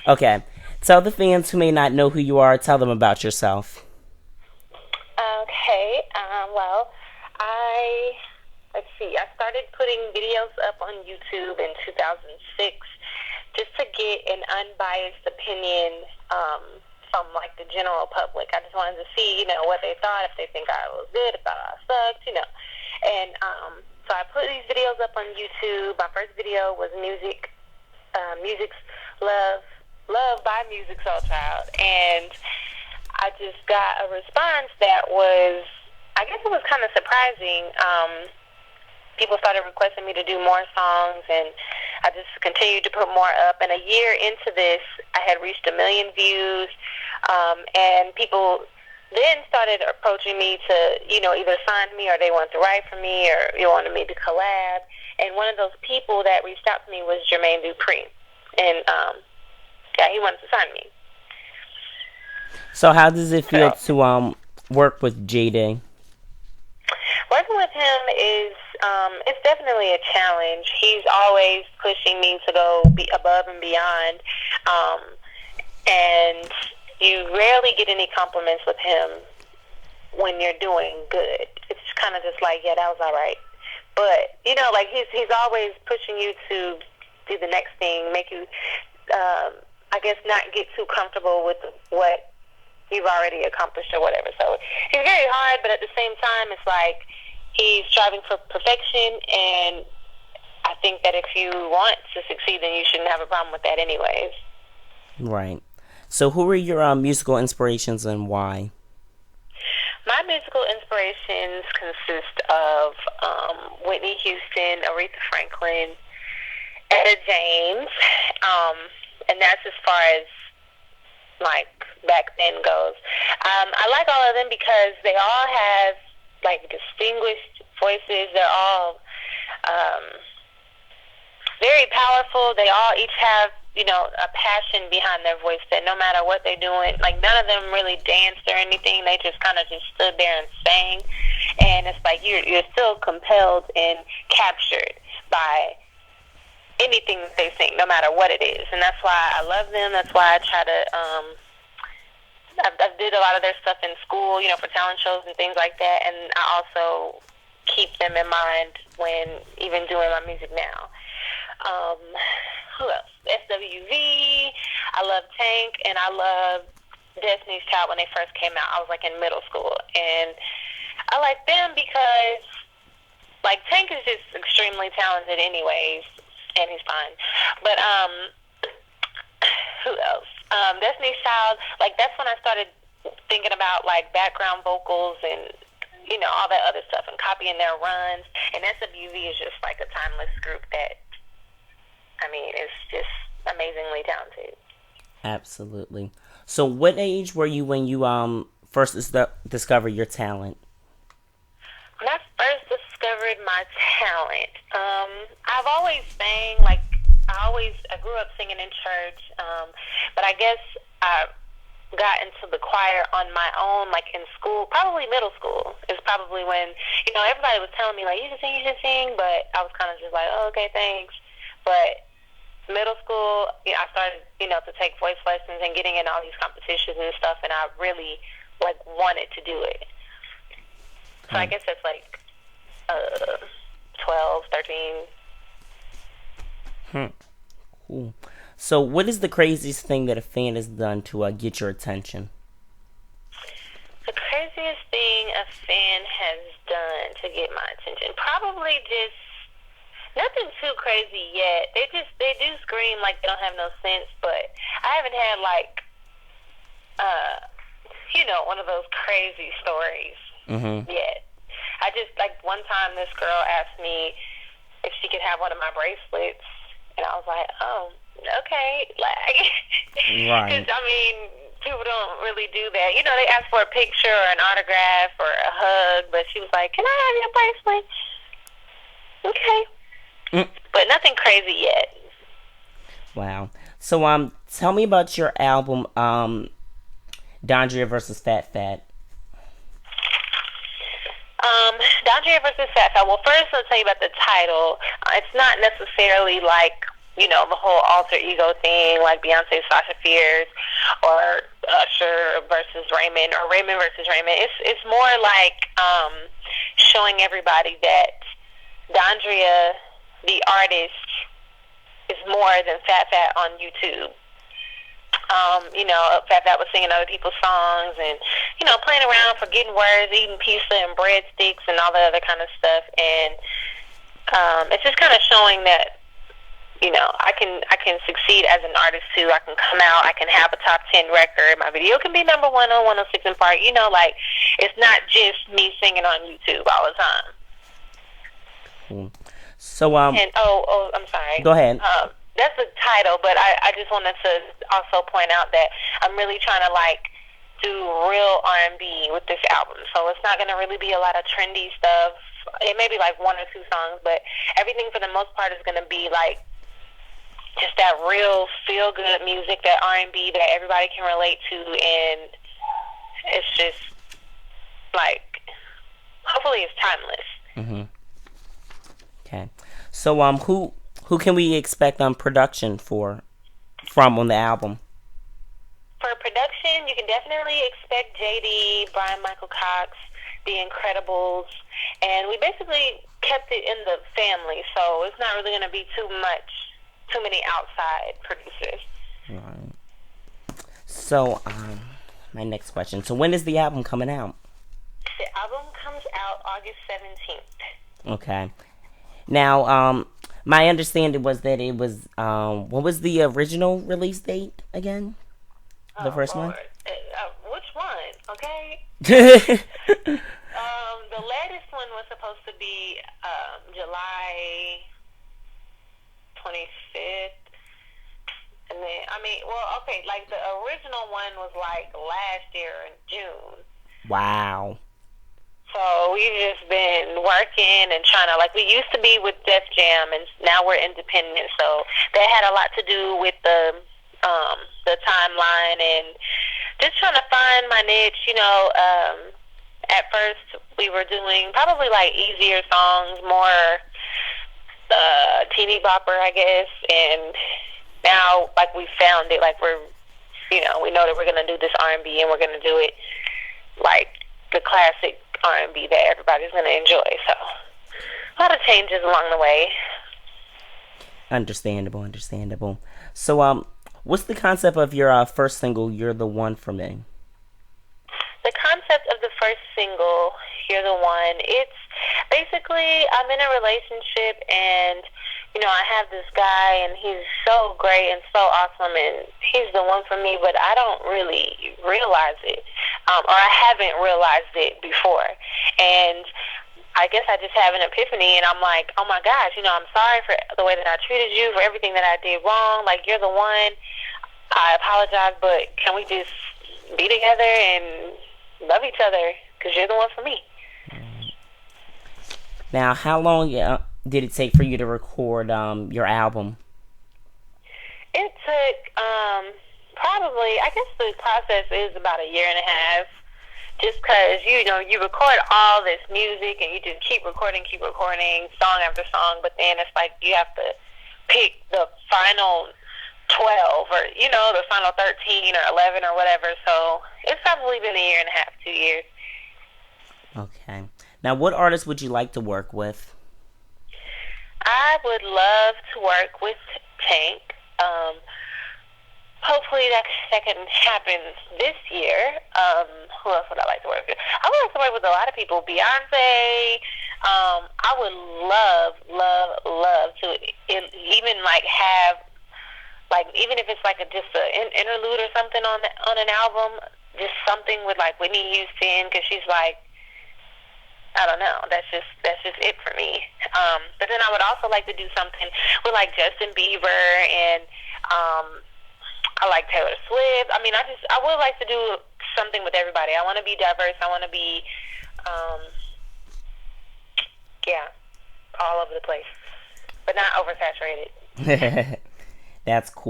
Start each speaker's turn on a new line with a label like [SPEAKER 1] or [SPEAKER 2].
[SPEAKER 1] Okay. Tell the fans who may not know who you are, tell them about yourself.
[SPEAKER 2] Okay. Well, I let's see. I started putting videos up on YouTube in 2006 just to get an unbiased opinion from like the general public. I just wanted to see, what they thought, if they think I was good, if I thought I sucked. And so I put these videos up on YouTube. My first video was music's love, love by Music Soul Child, and I just got a response that was, I guess it was kind of surprising. People started requesting me to do more songs, and I just continued to put more up. And a year into this, I had reached 1 million views, and people then started approaching me to, either sign me or they wanted to write for me or they wanted me to collab. And one of those people that reached out to me was Jermaine Dupri, and yeah, he wanted to sign me.
[SPEAKER 1] So how does it feel
[SPEAKER 2] So
[SPEAKER 1] to work with JD?
[SPEAKER 2] working with him is it's definitely a challenge. He's always pushing me to go be above and beyond, and you rarely get any compliments with him when you're doing good. It's kind of just like, yeah, that was all right. But like he's always pushing you to do the next thing, make you, I guess, not get too comfortable with what you've already accomplished or whatever. So he's very hard, but at the same time, it's like he's striving for perfection, and I think that if you want to succeed, then you shouldn't have a problem with that anyways.
[SPEAKER 1] Right. So who were your musical inspirations and why?
[SPEAKER 2] My musical inspirations consist of Whitney Houston, Aretha Franklin, Etta James, and that's as far as like back then goes. I like all of them because they all have like distinguished voices. They're all very powerful. They all each have a passion behind their voice that no matter what they're doing, like none of them really danced or anything. They just kind of just stood there and sang, and it's like you're still compelled and captured by anything that they sing, no matter what it is. And that's why I love them. That's why I try to I did a lot of their stuff in school, for talent shows and things like that, and I also keep them in mind when even doing my music now. Um, who else? SWV. I love Tank, and I love Destiny's Child when they first came out. I was like in middle school, and I like them because like Tank is just extremely talented, anyways, and he's fine. But who else? Destiny's Child. Like that's when I started thinking about like background vocals and all that other stuff and copying their runs. And SWV is just like a timeless group that it's just amazingly talented.
[SPEAKER 1] Absolutely. So what age were you when you first discovered your talent?
[SPEAKER 2] When I first discovered my talent, I've always sang, like, I grew up singing in church, but I guess I got into the choir on my own, like in school, probably middle school is probably when, everybody was telling me, like, you should sing, but I was kind of just like, oh, okay, thanks. But middle school, I started, to take voice lessons and getting in all these competitions and stuff, and I really, like, wanted to do it. So I
[SPEAKER 1] Okay.
[SPEAKER 2] guess that's like 12, 13.
[SPEAKER 1] Hmm. Cool. So what is the craziest thing that a fan has done to get your attention?
[SPEAKER 2] The craziest thing a fan has done to get my attention, probably just nothing too crazy yet. They do scream like they don't have no sense, but I haven't had like one of those crazy stories
[SPEAKER 1] Mm-hmm.
[SPEAKER 2] yet. I just like one time this girl asked me if she could have one of my bracelets, and I was like, oh, okay, like, because
[SPEAKER 1] Right.
[SPEAKER 2] people don't really do that. They ask for a picture or an autograph or a hug, but she was like, can I have your bracelet? Okay,
[SPEAKER 1] Mm.
[SPEAKER 2] but nothing crazy yet.
[SPEAKER 1] Wow. So tell me about your album Dondria versus Fat Fat.
[SPEAKER 2] Dondria versus Sapphire. Well, first I'll tell you about the title. It's not necessarily like the whole alter ego thing, like Beyonce, Sasha Fierce, or Usher versus Raymond, or Raymond versus Raymond. It's more like showing everybody that Dondria, the artist, is more than Fat Fat on YouTube. Fat Fat was singing other people's songs and, playing around, forgetting words, eating pizza and breadsticks and all that other kind of stuff. And it's just kind of showing that, I can succeed as an artist too. I can come out, I can have a top 10 record. My video can be number one on 106 and Park. It's not just me singing on YouTube all the time.
[SPEAKER 1] Cool. So
[SPEAKER 2] and I'm sorry.
[SPEAKER 1] Go ahead.
[SPEAKER 2] That's the title, but I just wanted to also point out that I'm really trying to do real R&B with this album. So it's not going to really be a lot of trendy stuff. It may be one or two songs, but everything for the most part is going to be just that real feel good music, that R&B that everybody can relate to, and it's just hopefully it's timeless.
[SPEAKER 1] Mhm. Okay. So who can we expect production from on the album?
[SPEAKER 2] For production, you can definitely expect JD, Brian Michael Cox, The Incredibles, and we basically kept it in the family, so it's not really going to be too many outside producers.
[SPEAKER 1] Right. So, my next question. So, when is the album coming out?
[SPEAKER 2] The album comes out August 17th.
[SPEAKER 1] Okay. Now, my understanding was that it was, what was the original release date again? The first
[SPEAKER 2] Lord.
[SPEAKER 1] one?
[SPEAKER 2] Which one? Okay. The latest one was supposed to be July 25th. And then, the original one was last year in June.
[SPEAKER 1] Wow.
[SPEAKER 2] So we've just been working and trying to, we used to be with Def Jam, and now we're independent. So that had a lot to do with the timeline and just trying to find my niche. At first we were doing probably easier songs, more teeny bopper, I guess, and now we found it. We're, we know that we're gonna do this R&B, and we're gonna do it the classic R&B that everybody's gonna enjoy. So a lot of changes along the way.
[SPEAKER 1] Understandable. So, what's the concept of your first single, "You're the One for Me"?
[SPEAKER 2] The concept of the first single, "You're the One," it's basically I'm in a relationship, and I have this guy, and he's so great and so awesome, and he's the one for me, but I don't really realize it, or I haven't realized it before. And I guess I just have an epiphany, and I'm like, oh my gosh, I'm sorry for the way that I treated you, for everything that I did wrong. You're the one. I apologize, but can we just be together and love each other? Because you're the one for me.
[SPEAKER 1] Now, how long did it take for you to record your album?
[SPEAKER 2] It took probably, I guess the process is about a year and a half. Just because, you record all this music and you just keep recording, song after song, but then it's you have to pick the final 12 or, the final 13 or 11 or whatever. So it's probably been a year and a half, 2 years.
[SPEAKER 1] Okay. Now, what artist would you like to work with?
[SPEAKER 2] I would love to work with Tank. Hopefully that can happen this year. Who else would I like to work with? I would like to work with a lot of people. Beyonce. I would love to even have even if it's just an interlude or something on an album, just something with Whitney Houston, because she's I don't know. That's just it for me. But then I would also like to do something with Justin Bieber, and I like Taylor Swift. I would like to do something with everybody. I want to be diverse. I want to be, all over the place, but not oversaturated.
[SPEAKER 1] That's cool.